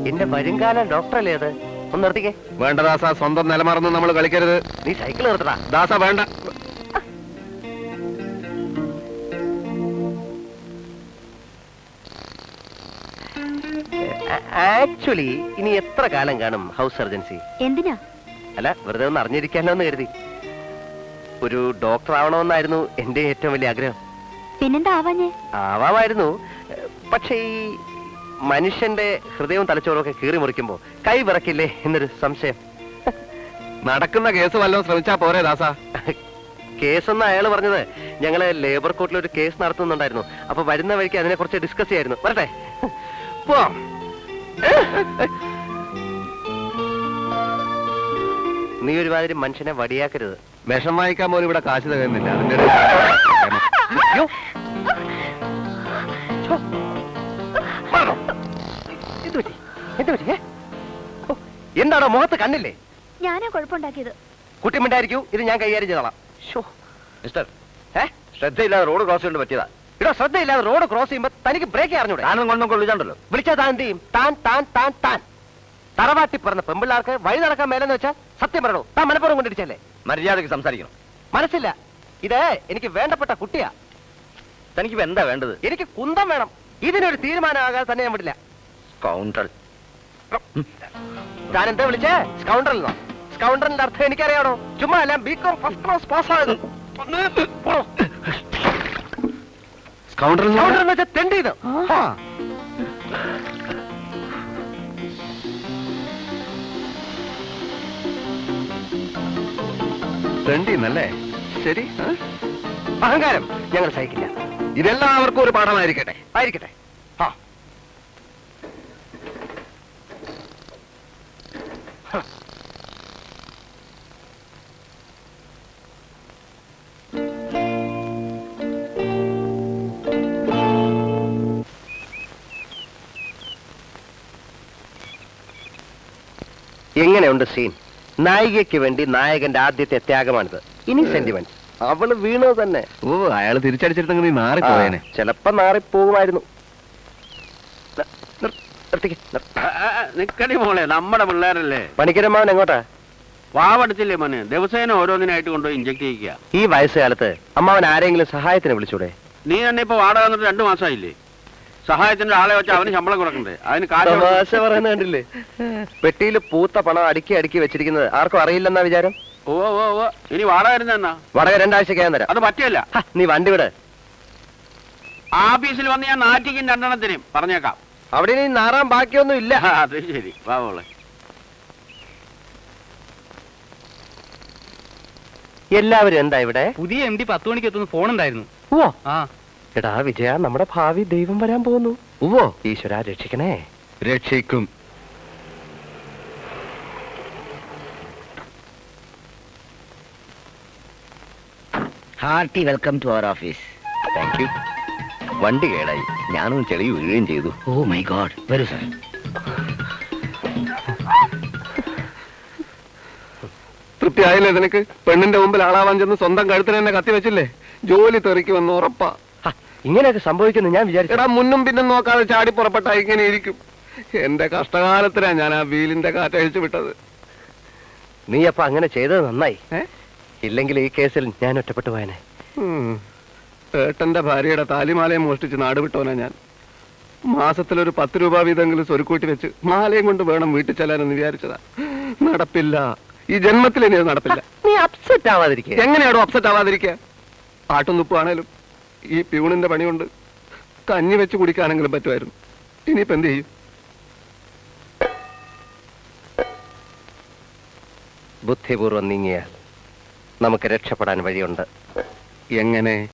എന്റെ വരുംകാലം ഡോക്ടറല്ലേ അത്? ഒന്ന് നിർത്തിക്കേ. വേണ്ട ദാസ, സ്വന്തം നിലമറന്ന് നമ്മൾ കളിക്കരുത്. നീ സൈക്കിൾ നിർത്തടാ ദാസ. വേണ്ട. ആക്ച്വലി ഇനി എത്ര കാലം കാണും ഹൗസ് സർജൻസി? എന്തിനാ? അല്ല, വെറുതെ ഒന്ന് അറിഞ്ഞിരിക്കാനോ എന്ന് കരുതി. ഒരു ഡോക്ടർ ആവണമെന്നായിരുന്നു എന്റെ ഏറ്റവും വലിയ ആഗ്രഹം. പിന്നെന്താ ആവാഞ്ഞേ? ആവാമായിരുന്നു. പക്ഷേ ഈ മനുഷ്യന്റെ ഹൃദയവും തലച്ചോറും ഒക്കെ കീറി മുറിക്കുമ്പോ കൈ വിറക്കില്ലേ എന്നൊരു സംശയം. നടക്കുന്ന കേസ് വല്ലതും ശ്രമിച്ചാ പോരെ ദാസ? കേസെന്ന് അയാൾ പറഞ്ഞത്. ഞങ്ങള് ലേബർ കോർട്ടിൽ ഒരു കേസ് നടത്തുന്നുണ്ടായിരുന്നു. അപ്പൊ വരുന്ന വഴിക്ക് അതിനെ കുറിച്ച് ഡിസ്കസ് ചെയ്യായിരുന്നു. വരട്ടെ. നീ ഒരുമാതിരി മനുഷ്യനെ വടിയാക്കരുത്. വിഷം വാങ്ങിക്കാൻ പോലും ഇവിടെ കാശ് തകരുന്നില്ല. അതിന്റെ എന്താണോ മുഖത്ത് കണ്ണില്ലേ? ഞാനാ കുഴപ്പമുണ്ടാക്കിയത്. കുട്ടിമിണ്ടായിരിക്കൂ, ഇത് ഞാൻ കൈകാര്യം ചെയ്തോളാം. മിസ്റ്റർ, ശ്രദ്ധയില്ലാതെ റോഡ് ക്രോസ് കൊണ്ട് പറ്റിയതാ. ഇവിടെ ശ്രദ്ധയില്ലാതെ റോഡ് ക്രോസ് ചെയ്യുമ്പോ തനിക്ക് ബ്രേക്ക് അറിഞ്ഞൂടെ? താനും കൊണ്ടും കൊള്ളിച്ചാണ്ടല്ലോ. വിളിച്ചാൽ താൻ എന്ത് ചെയ്യും? താൻ താൻ താൻ താൻ തറവാട്ടി പറഞ്ഞ പെമ്പിള്ളാർക്ക് വഴി നടക്കാൻ മേലെന്ന് വെച്ചാൽ സത്യം പറയണോ? താൻ മനപ്പുറം കൊണ്ടിടിച്ചല്ലേ? മര്യാദയ്ക്ക് സംസാരിക്കണം. മനസ്സില്ല. ഇത് എനിക്ക് വേണ്ടപ്പെട്ട കുട്ടിയാ. തനിക്ക് എന്താ വേണ്ടത്? എനിക്ക് കുന്തം വേണം. ഇതിനൊരു തീരുമാനമാകാതെ തന്നെ ഞാൻ വിടില്ല. കൗണ്ടർ. താൻ എന്താ വിളിച്ചേ? സ്കൗണ്ടറിൽ നിന്നോ? സ്കൗണ്ടറിന്റെ അർത്ഥം എനിക്കറിയാണോ? ചുമ്മാ അല്ല, ബികോം ഫസ്റ്റ് ക്ലാസ് പാസ്സായത്. സ്കൗണ്ടർ എന്ന് വെച്ചാൽ തെണ്ടിയത്. തെണ്ടിന്നല്ലേ? ശരി. അഹങ്കാരം ഞങ്ങൾ സഹിക്കില്ല. ഇതെല്ലാവർക്കും ഒരു പാഠമായിരിക്കട്ടെ. ആയിരിക്കട്ടെ. എങ്ങനെയുണ്ട് സീൻ? നായികയ്ക്ക് വേണ്ടി നായകന്റെ ആദ്യത്തെ ത്യാഗമാണിത്. ഇനി സെന്റിമെന്റ്. അവള് വീണത് തന്നെ. ഓ, അയാൾ തിരിച്ചടിച്ചെടുത്തെങ്കിൽ നീ നാറിപ്പോയേനെ. ചിലപ്പോ നാറിപ്പോകുമായിരുന്നു. നിക്കടി മോളെ, നമ്മുടെ പിള്ളേരല്ലേ. പണിക്കരമാവൻ എങ്ങോട്ടാ? വാവടത്തില്ലേ മോനെ, ദിവസേന ഓരോന്നിനായിട്ട് കൊണ്ടുപോയി ഇഞ്ചക്ട് ചെയ്യുക. ഈ വയസ്സുകാലത്ത് അമ്മാവൻ ആരെങ്കിലും സഹായത്തിന് വിളിച്ചൂടെ? നീ തന്നെ ഇപ്പൊ വാടക വന്നിട്ട് 2 മാസമായില്ലേ? സഹായത്തിന്റെ ആളെ വെച്ച് അവന് ശമ്പളം കൊടുക്കണ്ടേ? അതിന് കാശ് പറയുന്നത് കണ്ടില്ലേ? പെട്ടിയിൽ പൂത്ത പണം അടുക്കി അടുക്കി വെച്ചിരിക്കുന്നത് ആർക്കും അറിയില്ലെന്നാ വിചാരം? ഓ ഓ ഓ, ഇനി വാടക വരുന്ന വാടക 2 ആഴ്ചയ്ക്ക് തരാം. അത് പറ്റില്ല. നീ വണ്ടി വിട്. ആഫീസിൽ വന്ന് ഞാൻ നാറ്റിക്കും 2 എണ്ണത്തിനും പറഞ്ഞേക്കാം. അവിടെ നീ നാറാൻ ബാക്കിയൊന്നും ഇല്ല. അത് ശരി. വാ മോളെ. എല്ലാവരും എന്താ ഇവിടെ? പുതിയ MD 10 മണിക്ക് എത്തുന്ന ഫോൺ ഉണ്ടായിരുന്നു. ഓ, എടാ വിജയ, നമ്മുടെ ഭാവി ദൈവം വരാൻ പോകുന്നു. ഓ, ഈശ്വര രക്ഷിക്കണേ. രക്ഷിക്കും. Hearty welcome to our office. Thank you. വണ്ടി കേടായി, ഞാനും ചെളി വീഴുകയും ചെയ്തു. Oh my God. വരൂ സാർ. തൃപ്തിയായില്ലേ നിനക്ക്? പെണ്ണിന്റെ മുമ്പിൽ ആളാവാൻ ചെന്ന് സ്വന്തം കഴുത്തിന് തന്നെ കത്തി വെച്ചില്ലേ? ജോലി തെറിക്കുമെന്ന് ഉറപ്പാ. ഇങ്ങനെയൊക്കെ സംഭവിക്കുന്നു ഞാൻ വിചാരിച്ചു. എടാ, മുന്നും പിന്നും നോക്കാതെ ചാടി പുറപ്പെട്ട ഇങ്ങനെ ഇരിക്കും. എന്റെ കഷ്ടകാലത്തിനാ ഞാൻ ആ വീലിന്റെ കാറ്റഴിച്ചു വിട്ടത്. നീ അപ്പൊ അങ്ങനെ ചെയ്തത് നന്നായി. ഇല്ലെങ്കിൽ ഈ കേസിൽ ഞാൻ ഒറ്റപ്പെട്ടു പോയനെ. ഏട്ടന്റെ ഭാര്യയുടെ താലിമാലയും മോഷ്ടിച്ച് നാട് വിട്ടോനാ ഞാൻ. മാസത്തിലൊരു 10 രൂപ വീതെങ്കിലും സ്വരുക്കൂട്ടി വെച്ച് മാലയും കൊണ്ട് വേണം വീട്ടിൽ ചെല്ലാനെന്ന് വിചാരിച്ചതാ. നടപ്പില്ല. ഈ ജന്മത്തിൽ ഇനി അത് നടപ്പില്ല. നീ അപ്സെറ്റ് ആവാതിരിക്കുക. എങ്ങനെയാണോ അപ്സെറ്റ് ആവാതിരിക്കുക? ആട്ടും തുപ്പാണേലും ഈ പ്യൂണിന്റെ പണി കൊണ്ട് കഞ്ഞി വെച്ച് കുടിക്കാനെങ്കിലും പറ്റുമായിരുന്നു. ഇനിയിപ്പോ എന്ത് ചെയ്യും? ബുദ്ധിപൂർവ്വം നീങ്ങിയാൽ നമുക്ക് രക്ഷപ്പെടാൻ വഴിയുണ്ട്. എങ്ങനെ?